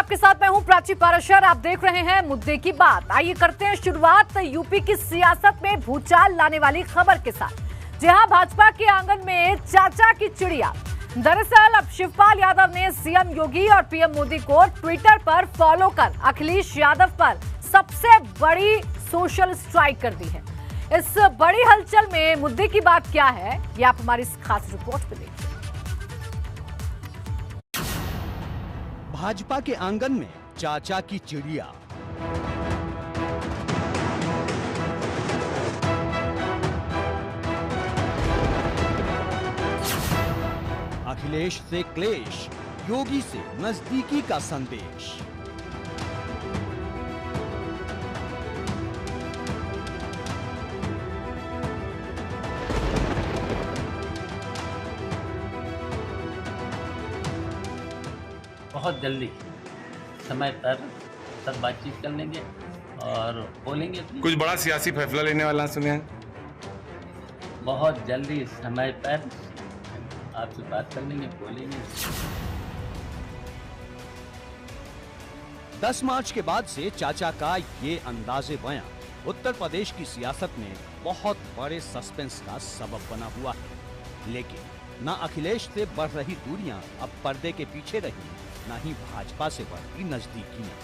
आपके साथ मैं हूं प्राची पाराशर। आप देख रहे हैं मुद्दे की बात। आइए करते हैं शुरुआत यूपी की सियासत में भूचाल लाने वाली खबर के साथ। जहां भाजपा के आंगन में चाचा की चिड़िया। दरअसल अब शिवपाल यादव ने सीएम योगी और पीएम मोदी को ट्विटर पर फॉलो कर अखिलेश यादव पर सबसे बड़ी सोशल स्ट्राइक कर दी है। इस बड़ी हलचल में मुद्दे की बात क्या है, ये आप हमारी इस खास रिपोर्ट में देखिए। भाजपा के आंगन में चाचा की चिड़िया। अखिलेश से क्लेश, योगी से नजदीकी का संदेश। बहुत जल्दी समय पर सब बातचीत कर लेंगे और बोलेंगे। कुछ बड़ा सियासी फैसला लेने वाला सुने हैं। बहुत जल्दी समय पर आपसे बात कर लेंगे, बोलेंगे। 10 मार्च के बाद से चाचा का ये अंदाजे बयां उत्तर प्रदेश की सियासत में बहुत बड़े सस्पेंस का सबब बना हुआ है। लेकिन न अखिलेश से बढ़ रही दूरियां अब पर्दे के पीछे रही, न ही भाजपा से बढ़ती नजदीकियां।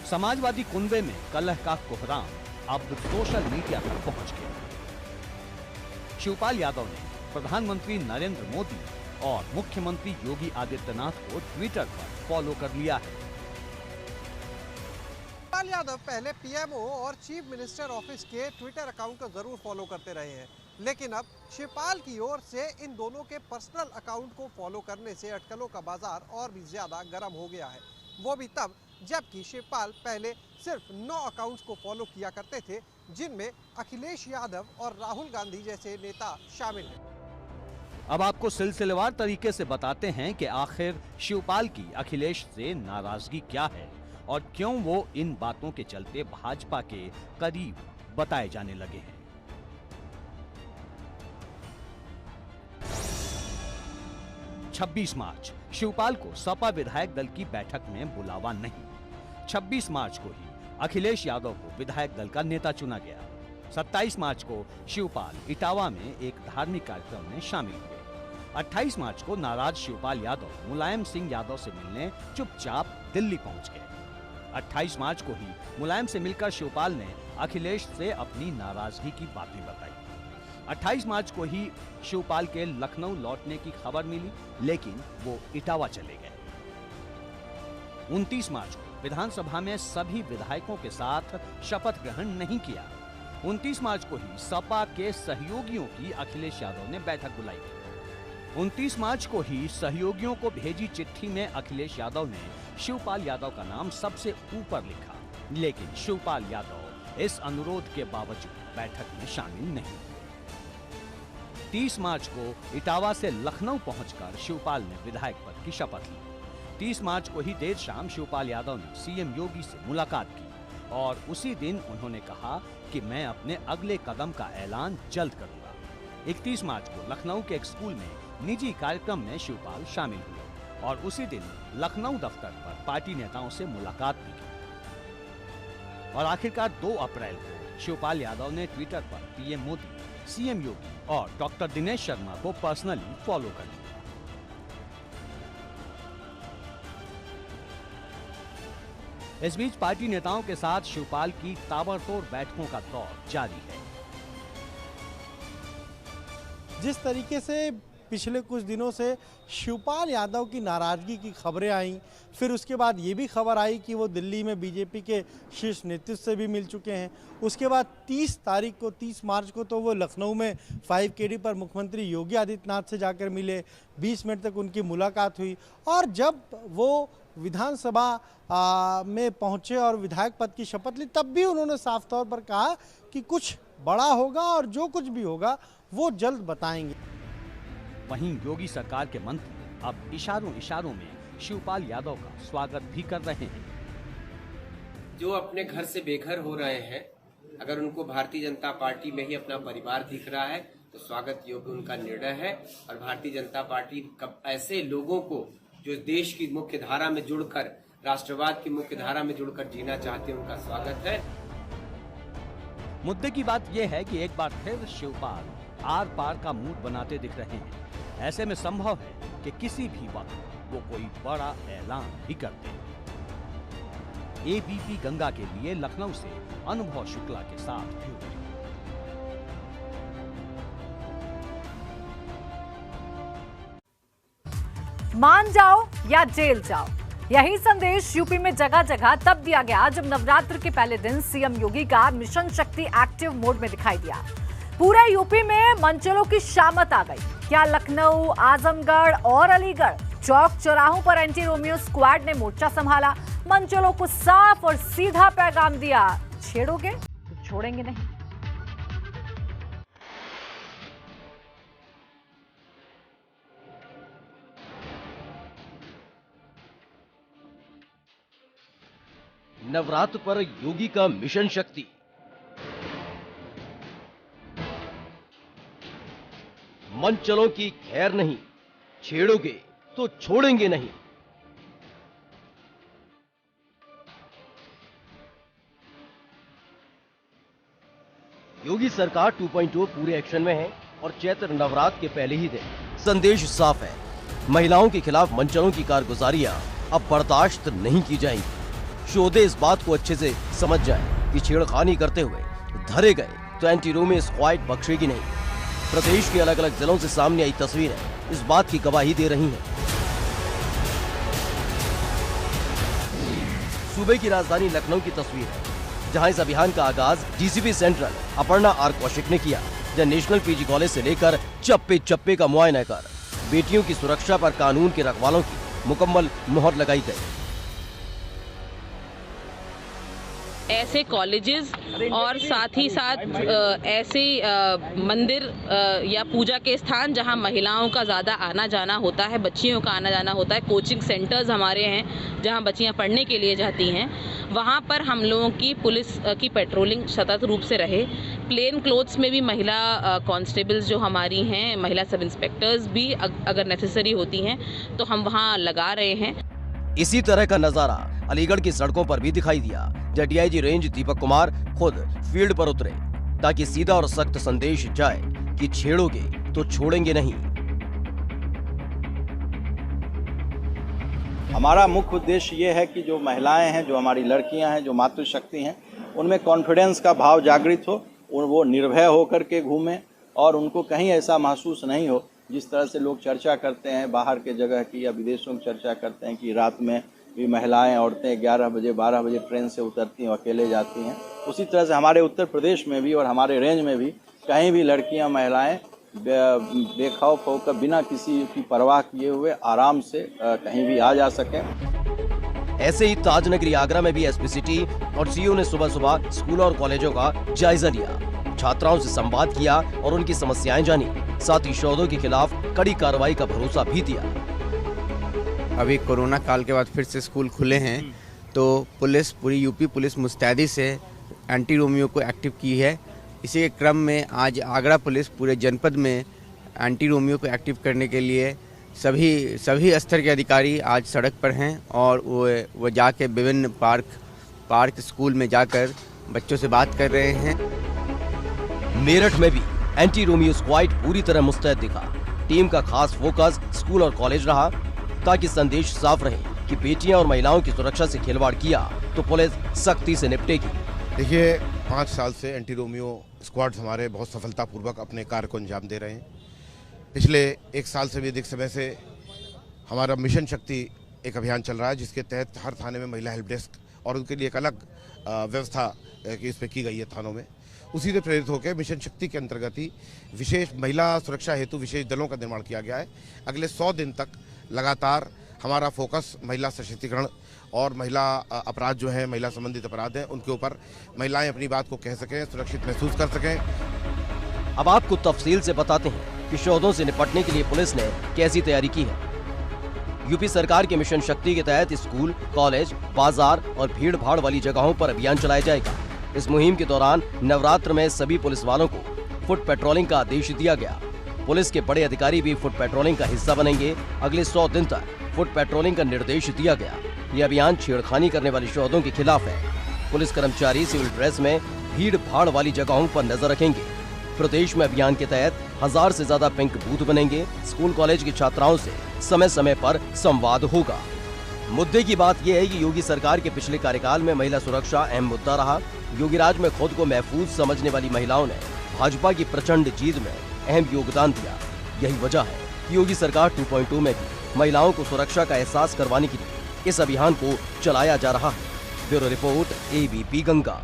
समाजवादी कुनबे में कलह का कोहराम अब सोशल मीडिया तक पहुंच गया। शिवपाल यादव ने प्रधानमंत्री नरेंद्र मोदी और मुख्यमंत्री योगी आदित्यनाथ को ट्विटर पर फॉलो कर लिया है। शिवपाल यादव पहले पीएमओ और चीफ मिनिस्टर ऑफिस के ट्विटर अकाउंट को जरूर फॉलो करते रहे हैं, लेकिन अब शिवपाल की ओर से इन दोनों के पर्सनल अकाउंट को फॉलो करने से अटकलों का बाजार और भी ज्यादा गर्म हो गया है। वो भी तब जबकि शिवपाल पहले सिर्फ 9 अकाउंट्स को फॉलो किया करते थे, जिनमें अखिलेश यादव और राहुल गांधी जैसे नेता शामिल हैं। अब आपको सिलसिलेवार तरीके से बताते हैं कि आखिर शिवपाल की अखिलेश से नाराजगी क्या है और क्यों वो इन बातों के चलते भाजपा के करीब बताए जाने लगे हैं। 26 मार्च शिवपाल को सपा विधायक दल की बैठक में बुलावा नहीं। 26 मार्च को ही अखिलेश यादव को विधायक दल का नेता चुना गया। 27 मार्च को शिवपाल इटावा में एक धार्मिक कार्यक्रम में शामिल हुए। 28 मार्च को नाराज शिवपाल यादव मुलायम सिंह यादव से मिलने चुपचाप दिल्ली पहुंच गए। 28 मार्च को ही मुलायम से मिलकर शिवपाल ने अखिलेश से अपनी नाराजगी की बातें बताई। 28 मार्च को ही शिवपाल के लखनऊ लौटने की खबर मिली, लेकिन वो इटावा चले गए। 29 मार्च को विधानसभा में सभी विधायकों के साथ शपथ ग्रहण नहीं किया। 29 मार्च को ही सपा के सहयोगियों की अखिलेश यादव ने बैठक बुलाई थी। 29 मार्च को ही सहयोगियों को भेजी चिट्ठी में अखिलेश यादव ने शिवपाल यादव का नाम सबसे ऊपर लिखा, लेकिन शिवपाल यादव इस अनुरोध के बावजूद बैठक में शामिल नहीं हुए। 30 मार्च को इटावा से लखनऊ पहुंचकर शिवपाल ने विधायक पद की शपथ ली। 30 मार्च को ही देर शाम शिवपाल यादव ने सीएम योगी से मुलाकात की और उसी दिन उन्होंने कहा कि मैं अपने अगले कदम का ऐलान जल्द करूंगा। 31 मार्च को लखनऊ के एक स्कूल में निजी कार्यक्रम में शिवपाल शामिल हुए और उसी दिन लखनऊ दफ्तर पर पार्टी नेताओं से मुलाकात भी की। और आखिरकार 2 अप्रैल को शिवपाल यादव ने ट्विटर पर पीएम मोदी, सीएम योगी और डॉक्टर दिनेश शर्मा को पर्सनली फॉलो कर लिया। इस बीच पार्टी नेताओं के साथ शिवपाल की ताबड़तोड़ बैठकों का दौर जारी है। जिस तरीके से पिछले कुछ दिनों से शिवपाल यादव की नाराजगी की खबरें आईं, फिर उसके बाद ये भी खबर आई कि वो दिल्ली में बीजेपी के शीर्ष नेतृत्व से भी मिल चुके हैं। उसके बाद 30 मार्च को तो वो लखनऊ में 5KD पर मुख्यमंत्री योगी आदित्यनाथ से जाकर मिले। 20 मिनट तक उनकी मुलाकात हुई और जब वो विधानसभा में पहुंचे और विधायक पद की शपथ ली, तब भी उन्होंने साफ तौर पर कहा कि कुछ बड़ा होगा और जो कुछ भी होगा वो जल्द बताएंगे। वहीं योगी सरकार के मंत्री अब इशारों में शिवपाल यादव का स्वागत भी कर रहे हैं। जो अपने घर से बेघर हो रहे हैं, अगर उनको भारतीय जनता पार्टी में ही अपना परिवार दिख रहा है तो स्वागत योग्य उनका निर्णय है। और भारतीय जनता पार्टी ऐसे लोगों को जो देश की मुख्य धारा में जुड़कर, राष्ट्रवाद की मुख्य धारा में जुड़कर जीना चाहते हैं, उनका स्वागत है। मुद्दे की बात यह है कि एक बार फिर शिवपाल आर पार का मूड बनाते दिख रहे हैं। ऐसे में संभव है कि किसी भी वक्त वो कोई बड़ा ऐलान भी कर दे। एबीपी गंगा के लिए लखनऊ से अनुभव शुक्ला के साथ ब्यूरो। मान जाओ या जेल जाओ, यही संदेश यूपी में जगह जगह तब दिया गया जब नवरात्र के पहले दिन सीएम योगी का मिशन शक्ति एक्टिव मोड में दिखाई दिया। पूरे यूपी में मनचलों की शामत आ गई। क्या लखनऊ, आजमगढ़ और अलीगढ़ चौक चौराहों पर एंटी रोमियो स्क्वाड ने मोर्चा संभाला। मनचलों को साफ और सीधा पैगाम दिया, छेड़ोगे तो छोड़ेंगे नहीं। नवरात्र पर योगी का मिशन शक्ति। मनचलों की खैर नहीं, छेड़ोगे तो छोड़ेंगे नहीं। योगी सरकार 2.0 पूरे एक्शन में है और चैत्र नवरात्र के पहले ही दिन संदेश साफ है। महिलाओं के खिलाफ मनचलों की कारगुजारियां अब बर्दाश्त नहीं की जाएंगी। शोधे इस बात को अच्छे से समझ जाए कि छेड़खानी करते हुए धरे गए तो एंटी रोमियो स्क्वाड बख्शेगी नहीं। प्रदेश के अलग अलग जिलों से सामने आई तस्वीरें इस बात की गवाही दे रही हैं। सूबे की राजधानी लखनऊ की तस्वीर है, जहां इस अभियान का आगाज DCP central Aparna R Kaushik ने किया, जहां नेशनल पीजी कॉलेज से लेकर चप्पे चप्पे का मुआयना कर बेटियों की सुरक्षा पर कानून के रखवालों की मुकम्मल मोहर लगाई गई। ऐसे कॉलेजेस और साथ ही साथ ऐसे मंदिर या पूजा के स्थान जहां महिलाओं का ज़्यादा आना जाना होता है, बच्चियों का आना जाना होता है, कोचिंग सेंटर्स हमारे हैं जहां बच्चियां पढ़ने के लिए जाती हैं, वहां पर हम लोगों की पुलिस की पेट्रोलिंग सतत रूप से रहे। प्लेन क्लोथ्स में भी महिला कांस्टेबल्स जो हमारी हैं, महिला सब इंस्पेक्टर्स भी अगर नेसेसरी होती हैं तो हम वहाँ लगा रहे हैं। इसी तरह का नजारा अलीगढ़ की सड़कों पर भी दिखाई दिया, जहां डीआईजी रेंज दीपक कुमार खुद फील्ड पर उतरे ताकि सीधा और सख्त संदेश जाए कि छेड़ोगे तो छोड़ेंगे नहीं। हमारा मुख्य उद्देश्य ये है कि जो महिलाएं हैं, जो हमारी लड़कियां हैं, जो मातृशक्ति हैं, उनमें कॉन्फिडेंस का भाव जागृत हो, वो निर्भय होकर के घूमें और उनको कहीं ऐसा महसूस नहीं हो जिस तरह से लोग चर्चा करते हैं बाहर के जगह की या विदेशों की चर्चा करते हैं कि रात में भी महिलाएं, औरतें 11 बजे 12 बजे ट्रेन से उतरती हैं, अकेले जाती हैं। उसी तरह से हमारे उत्तर प्रदेश में भी और हमारे रेंज में भी कहीं भी लड़कियां, महिलाएं बेखौफ होकर बिना किसी की परवाह किए हुए आराम से कहीं भी आ जा सकें। ऐसे ही ताजनगरी आगरा में भी एसपी सिटी और सीओ ने सुबह सुबह स्कूलों और कॉलेजों का जायजा लिया, छात्राओं से संवाद किया और उनकी समस्याएं जानी, साथ ही शोधों के खिलाफ कड़ी कार्रवाई का भरोसा भी दिया। अभी कोरोना काल के बाद फिर से स्कूल खुले हैं तो पुलिस, पूरी यूपी पुलिस मुस्तैदी से एंटी रोमियो को एक्टिव की है। इसी के क्रम में आज आगरा पुलिस पूरे जनपद में एंटी रोमियो को एक्टिव करने के लिए सभी स्तर के अधिकारी आज सड़क पर हैं और वो जाके विभिन्न पार्क स्कूल में जाकर बच्चों से बात कर रहे हैं। मेरठ में भी एंटी रोमियो स्क्वाड पूरी तरह मुस्तैद दिखा। टीम का खास फोकस स्कूल और कॉलेज रहा ताकि संदेश साफ रहे कि बेटियां और महिलाओं की सुरक्षा से खिलवाड़ किया तो पुलिस सख्ती से निपटेगी। देखिए, 5 साल से एंटी रोमियो स्क्वाड्स हमारे बहुत सफलतापूर्वक अपने कार्य को अंजाम दे रहे हैं। पिछले 1 साल से भी अधिक समय से हमारा मिशन शक्ति एक अभियान चल रहा है, जिसके तहत हर थाने में महिला हेल्प डेस्क और उनके लिए एक अलग व्यवस्था इस पर की गई है थानों में। उसी से प्रेरित होकर मिशन शक्ति के अंतर्गत ही विशेष महिला सुरक्षा हेतु विशेष दलों का निर्माण किया गया है। अगले 100 दिन तक लगातार हमारा फोकस महिला सशक्तिकरण और महिला अपराध जो है, महिला संबंधित अपराध हैं, उनके ऊपर महिलाएं अपनी बात को कह सकें, सुरक्षित महसूस कर सकें। अब आपको तफसील से बताते हैं कि शोधों से निपटने के लिए पुलिस ने कैसी तैयारी की है। यूपी सरकार के मिशन शक्ति के तहत स्कूल, कॉलेज, बाजार और भीड़ भाड़ वाली जगहों पर अभियान चलाया जाएगा। इस मुहिम के दौरान नवरात्र में सभी पुलिस वालों को फुट पेट्रोलिंग का आदेश दिया गया। पुलिस के बड़े अधिकारी भी फुट पेट्रोलिंग का हिस्सा बनेंगे। अगले 100 दिन तक फुट पेट्रोलिंग का निर्देश दिया गया। ये अभियान छेड़खानी करने वाली शोधों के खिलाफ है। पुलिस कर्मचारी सिविल ड्रेस में भीड़ भाड़ वाली जगहों पर नजर रखेंगे। प्रदेश में अभियान के तहत 1000 से ज्यादा पिंक बूथ बनेंगे। स्कूल कॉलेज की छात्राओं से समय समय पर संवाद होगा। मुद्दे की बात यह है कि योगी सरकार के पिछले कार्यकाल में महिला सुरक्षा अहम मुद्दा रहा। योगी राज में खुद को महफूज समझने वाली महिलाओं ने भाजपा की प्रचंड जीत में अहम योगदान दिया। यही वजह है कि योगी सरकार 2.0 में भी महिलाओं को सुरक्षा का एहसास करवाने के लिए इस अभियान को चलाया जा रहा है। Bureau report, ABP Ganga.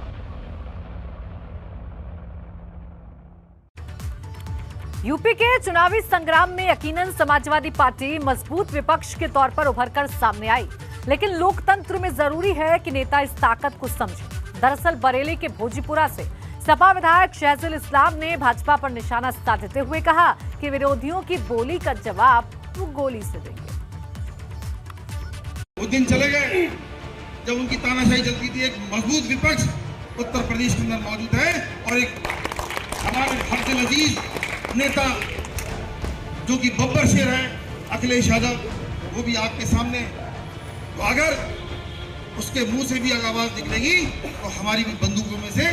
UP के चुनावी संग्राम में यकीनन समाजवादी पार्टी मजबूत विपक्ष के तौर पर उभरकर सामने आई, लेकिन लोकतंत्र में जरूरी है कि नेता इस ताकत को समझें। दरअसल बरेली के भोजीपुरा से सपा विधायक शहजुल इस्लाम ने भाजपा पर निशाना साधते हुए कहा कि विरोधियों की बोली का जवाब वो गोली से देंगे। वो दिन चले गए जब उनकी तानाशाही चलती थी। एक मजबूत विपक्ष उत्तर प्रदेश के अंदर मौजूद है और एक हमारे घर से अजीज नेता जो कि बब्बर शेर है अखिलेश यादव, वो भी आपके सामने। तो अगर उसके मुंह से भी आवाज निकलेगी तो हमारी भी बंदूकों में से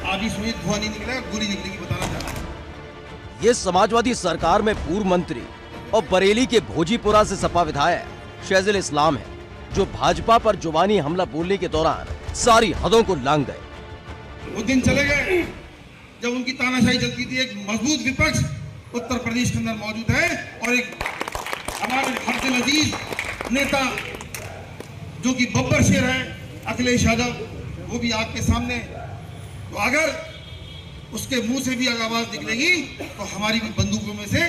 आधी सुई धुआं नहीं निकलेगा, गोली निकलेगी, बताना चाह रहा हूं। ये समाजवादी सरकार में पूर्व मंत्री और बरेली के भोजीपुरा से सपा विधायक शहजुल इस्लाम है, जो भाजपा पर जुबानी हमला बोलने के दौरान सारी हदों को लांघ गए। वो दिन चले गए जब उनकी तानाशाही चलती थी। एक मजबूत विपक्ष उत्तर प्रदेश के अंदर मौजूद है और एक हमारे घर से अजीज नेता जो कि बब्बर शेर है अखिलेश यादव, वो भी आपके सामने। तो अगर उसके मुंह से भी आवाज निकलेगी तो हमारी भी बंदूकों में से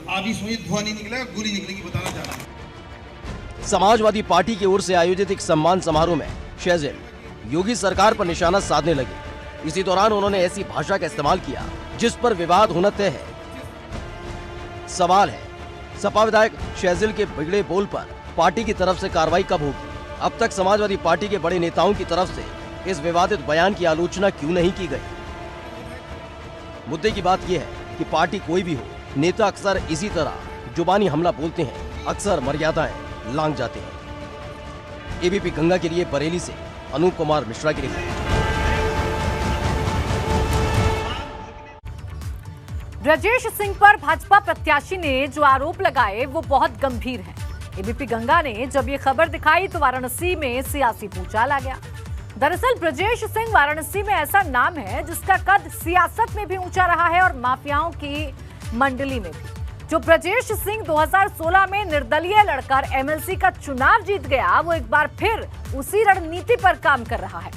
आधी सुई धुआं नहीं निकलेगा, गोली निकलेगी, बताना चाह रहा हूं। समाजवादी पार्टी की ओर से आयोजित एक सम्मान समारोह में शहजुल योगी सरकार पर निशाना साधने लगे। इसी दौरान उन्होंने ऐसी भाषा का इस्तेमाल किया जिस पर विवाद होना तय है। सवाल है, सपा विधायक शहजुल के बिगड़े बोल पर पार्टी की तरफ से कार्रवाई कब होगी? अब तक समाजवादी पार्टी के बड़े नेताओं की तरफ से इस विवादित बयान की आलोचना क्यों नहीं की गई? मुद्दे की बात यह है कि पार्टी कोई भी हो, नेता अक्सर इसी तरह जुबानी हमला बोलते हैं, अक्सर मर्यादाएं लांघ जाते हैं। एबीपी गंगा के लिए बरेली से अनूप कुमार मिश्रा की रिपोर्ट। ब्रजेश सिंह पर भाजपा प्रत्याशी ने जो आरोप लगाए वो बहुत गंभीर हैं। एबीपी गंगा ने जब ये खबर दिखाई तो वाराणसी में सियासी भूचाल आ गया। दरअसल ब्रजेश सिंह वाराणसी में ऐसा नाम है जिसका कद सियासत में भी ऊंचा रहा है और माफियाओं की मंडली में भी। जो ब्रजेश सिंह 2016 में निर्दलीय लड़कर एमएलसी का चुनाव जीत गया, वो एक बार फिर उसी रणनीति पर काम कर रहा है।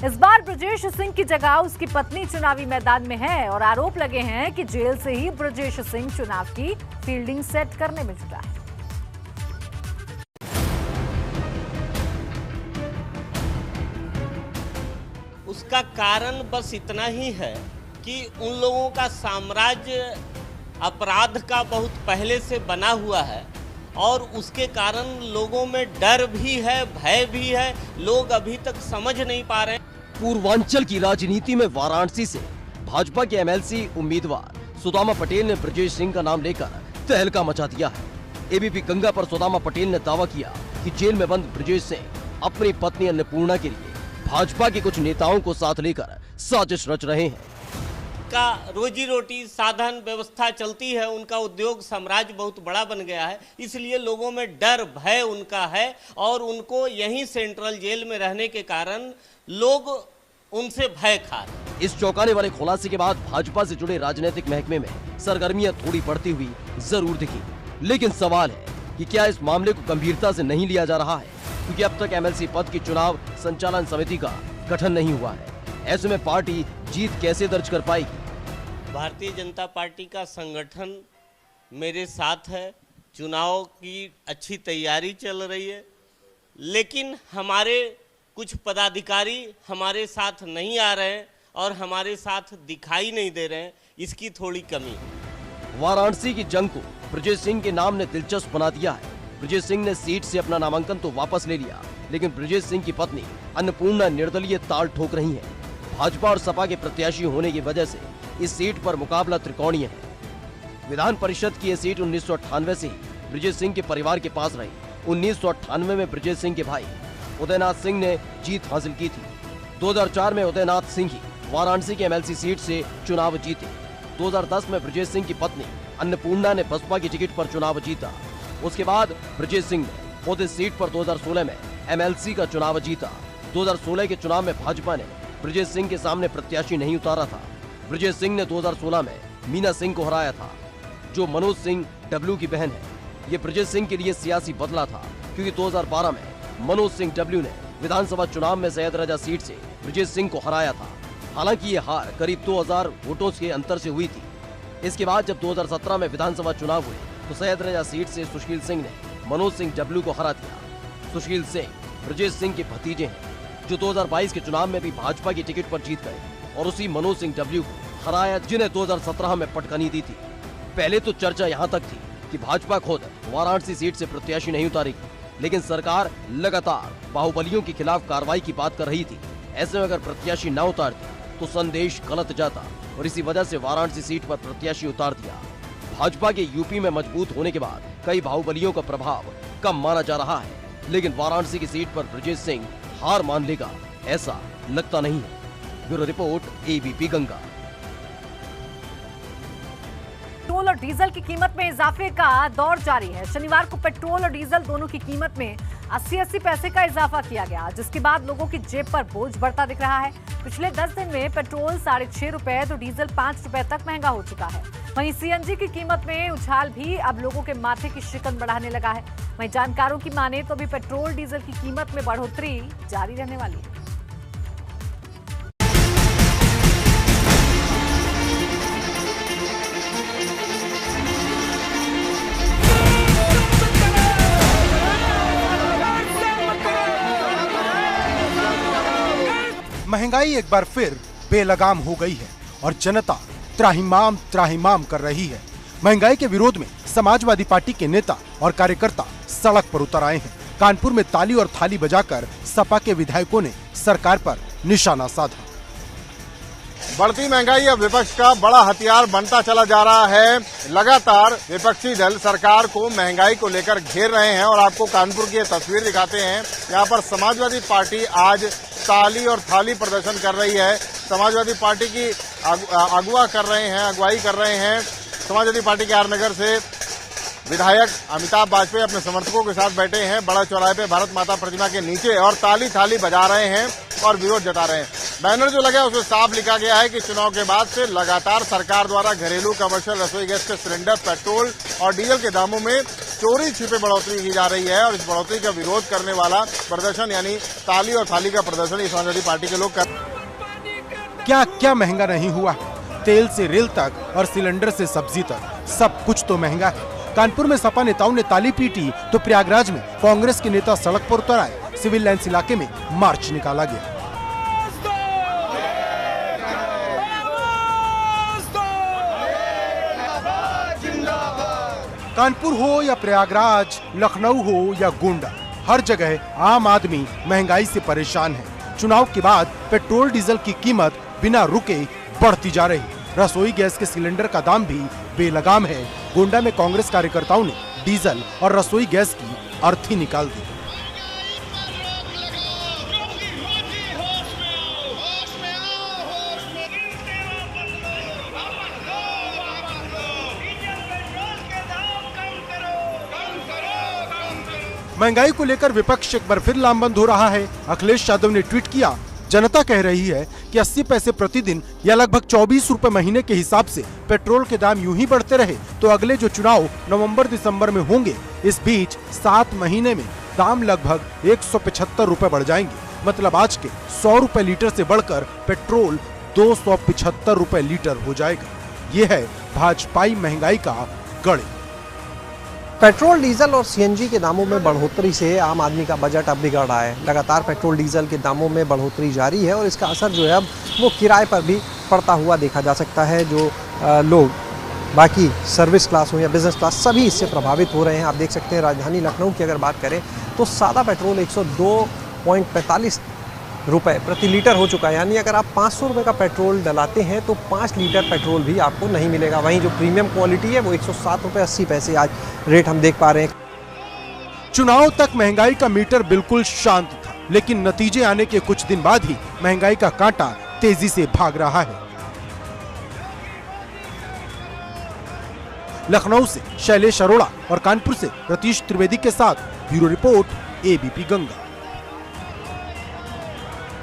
इस बार ब्रजेश सिंह की जगह उसकी पत्नी चुनावी मैदान में है और आरोप लगे हैं कि जेल से ही ब्रजेश सिंह चुनाव की फील्डिंग सेट करने में जुटा है। उसका कारण बस इतना ही है कि उन लोगों का साम्राज्य अपराध का बहुत पहले से बना हुआ है और उसके कारण लोगों में डर भी है, भय भी है। लोग अभी तक समझ नहीं पा रहे। पूर्वांचल की राजनीति में वाराणसी से भाजपा के एमएलसी उम्मीदवार सुदामा पटेल ने ब्रजेश सिंह का नाम लेकर तहलका मचा दिया है। एबीपी गंगा पर सुदामा पटेल ने दावा किया कि जेल में बंद ब्रजेश सिंह अपनी पत्नी अन्नपूर्णा के लिए भाजपा के कुछ नेताओं को साथ लेकर साजिश रच रहे हैं। का रोजी रोटी साधन व्यवस्था चलती है, उनका उद्योग साम्राज्य बहुत बड़ा बन गया है, इसलिए लोगों में डर भय उनका है और उनको यहीं सेंट्रल जेल में रहने के कारण लोग उनसे भय खा रहे। इस चौंकाने वाले खुलासे के बाद भाजपा से जुड़े राजनीतिक महकमे में सरगर्मियां थोड़ी बढ़ती हुई जरूर दिखी, लेकिन सवाल है कि क्या इस मामले को गंभीरता से नहीं लिया जा रहा है, क्योंकि अब तक एमएलसी पद की चुनाव संचालन समिति का गठन नहीं हुआ है। ऐसे में पार्टी जीत कैसे दर्ज कर पाएगी? भारतीय जनता पार्टी का संगठन मेरे साथ है, चुनाव की अच्छी तैयारी चल रही है, लेकिन हमारे कुछ पदाधिकारी हमारे साथ नहीं आ रहे हैं और हमारे साथ दिखाई नहीं दे रहे हैं, इसकी थोड़ी कमी है। वाराणसी की जंग को ब्रजेश सिंह के नाम ने दिलचस्प बना दिया है। ब्रजेश सिंह ने सीट से अपना नामांकन तो वापस ले लिया, लेकिन ब्रजेश सिंह की पत्नी अन्नपूर्णा निर्दलीय ताल ठोक रही हैं। भाजपा और सपा के प्रत्याशी होने की वजह से इस सीट पर मुकाबला त्रिकोणीय है। विधान परिषद की यह सीट 1998 से ही ब्रजेश सिंह के परिवार के पास रही। 1998 में ब्रजेश सिंह के भाई उदयनाथ सिंह ने जीत हासिल की थी। 2004 में उदयनाथ सिंह ही वाराणसी के एमएलसी सीट से चुनाव जीते। 2010 में ब्रजेश सिंह की पत्नी अन्नपूर्णा ने बसपा की टिकट पर चुनाव जीता। उसके बाद ब्रजेश सिंह ने खुद इस सीट पर 2016 में एमएलसी का चुनाव जीता। 2016 के चुनाव में भाजपा ने ब्रजेश सिंह के सामने प्रत्याशी नहीं उतारा था। ब्रजेश सिंह ने 2016 में मीना सिंह को हराया था, जो मनोज सिंह डब्ल्यू की बहन है। ये ब्रजेश सिंह के लिए सियासी बदला था, क्योंकि 2012 में मनोज सिंह डब्ल्यू ने विधानसभा चुनाव में सैयद रजा सीट से ब्रजेश सिंह को हराया था। हालांकि ये हार करीब 2000 वोटों के अंतर से हुई थी। इसके बाद जब 2017 में विधानसभा चुनाव हुए तो सैयद रजा सीट से सुशील सिंह ने मनोज सिंह डब्ल्यू को हरा दिया। सुशील सिंह ब्रजेश सिंह के भतीजे हैं, जो 2022 के चुनाव में भी भाजपा की टिकट पर जीत गए और उसी मनोज सिंह डब्ल्यू को हराया, जिन्हें 2017 में पटकनी दी थी। पहले तो चर्चा यहाँ तक थी कि भाजपा खुद वाराणसी सीट से प्रत्याशी नहीं उतारेगी, लेकिन सरकार लगातार बाहुबलियों के खिलाफ कार्रवाई की बात कर रही थी। ऐसे में अगर प्रत्याशी न उतारती तो संदेश गलत जाता और इसी वजह से वाराणसी सीट पर प्रत्याशी उतार दिया। भाजपा के यूपी में मजबूत होने के बाद कई बाहुबलियों का प्रभाव कम माना जा रहा है, लेकिन वाराणसी की सीट पर ब्रजेश सिंह हार मान लेगा ऐसा लगता नहीं है। Bureau report ABP Ganga. Petrol और डीजल की कीमत में इजाफे का दौर जारी है। शनिवार को पेट्रोल और डीजल दोनों की कीमत में 80-80 पैसे का इजाफा किया गया, जिसके बाद लोगों की जेब पर बोझ बढ़ता दिख रहा है। पिछले 10 दिन में पेट्रोल 6.5 रुपए तो डीजल 5 रुपए तक महंगा हो चुका है। वहीं सीएनजी की कीमत में उछाल भी अब लोगों के माथे की शिकन बढ़ाने लगा है। वहीं जानकारों की माने तो भी पेट्रोल डीजल की कीमत में बढ़ोतरी जारी रहने वाली है। महंगाई एक बार फिर बेलगाम हो गई है और जनता त्राहिमाम कर रही है। महंगाई के विरोध में समाजवादी पार्टी के नेता और कार्यकर्ता सड़क पर उतर आए हैं। कानपुर में ताली और थाली बजाकर सपा के विधायकों ने सरकार पर निशाना साधा। बढ़ती महंगाई अब विपक्ष का बड़ा हथियार बनता चला जा रहा है। लगातार विपक्षी दल सरकार को महंगाई को लेकर घेर रहे हैं और आपको कानपुर की ये तस्वीर दिखाते हैं। यहाँ पर समाजवादी पार्टी आज ताली और थाली प्रदर्शन कर रही है। समाजवादी पार्टी की अगुवाई कर रहे हैं। समाजवादी पार्टी के आर नगर से विधायक अमिताभ बाजपेयी अपने समर्थकों के साथ बैठे हैं बड़ा चौराहे पे भारत माता प्रतिमा के नीचे और ताली थाली बजा रहे हैं और विरोध जता रहे हैं। बैनर जो लगा है उसमें साफ लिखा गया है कि चुनाव के बाद से लगातार सरकार द्वारा घरेलू कमर्शियल रसोई गैस के सिलेंडर, पेट्रोल और डीजल के दामों में चोरी छिपे बढ़ोतरी की जा रही है और इस बढ़ोतरी का विरोध करने वाला प्रदर्शन यानी ताली और थाली का प्रदर्शन समाजवादी पार्टी के लोग कर। क्या क्या महंगा नहीं हुआ? तेल से रेल तक और सिलेंडर से सब्जी तक सब कुछ तो महंगा है। कानपुर में सपा नेताओं ने ताली पीटी तो प्रयागराज में कांग्रेस के नेता सड़क पर उतर आए। सिविल लाइंस इलाके में मार्च निकाला गया। कानपुर हो या प्रयागराज, लखनऊ हो या गोंडा, हर जगह आम आदमी महंगाई से परेशान है। चुनाव के बाद पेट्रोल डीजल की कीमत बिना रुके बढ़ती जा रही। रसोई गैस के सिलेंडर का दाम भी बेलगाम है। गोंडा में कांग्रेस कार्यकर्ताओं ने डीजल और रसोई गैस की अर्थी निकाल दी। महंगाई को लेकर विपक्ष एक बार फिर लामबंद हो रहा है। अखिलेश यादव ने ट्वीट किया, जनता कह रही है कि 80 पैसे प्रतिदिन या लगभग 24 रुपए महीने के हिसाब से पेट्रोल के दाम यूं ही बढ़ते रहे तो अगले जो चुनाव नवंबर-दिसंबर में होंगे, इस बीच 7 महीने में दाम लगभग 175 रुपए बढ़ जाएंगे। मतलब आज के 100 रुपए लीटर से बढ़कर पेट्रोल 275 रुपए लीटर हो जाएगा। ये है भाजपाई महंगाई का गढ़। पेट्रोल, डीजल और सीएनजी के दामों में बढ़ोतरी से आम आदमी का बजट अब बिगड़ रहा है। लगातार पेट्रोल डीजल के दामों में बढ़ोतरी जारी है और इसका असर जो है अब वो किराए पर भी पड़ता हुआ देखा जा सकता है। जो लोग बाकी सर्विस क्लास हो या बिजनेस क्लास, सभी इससे प्रभावित हो रहे हैं। आप देख सकते हैं राजधानी लखनऊ की अगर बात करें तो सादा पेट्रोल 102.45 रुपए प्रति लीटर हो चुका है। यानी अगर आप 500 रुपये का पेट्रोल डलाते हैं तो 5 लीटर पेट्रोल भी आपको नहीं मिलेगा। वहीं जो प्रीमियम क्वालिटी है वो 107 रुपये 80 पैसे आज रेट हम देख पा रहे हैं। चुनाव तक महंगाई का मीटर बिल्कुल शांत था, लेकिन नतीजे आने के कुछ दिन बाद ही महंगाई का कांटा तेजी से भाग रहा है। लखनऊ से शैलेश अरोड़ा और कानपुर से रतीश त्रिवेदी के साथ ब्यूरो रिपोर्ट, एबीपी गंगा।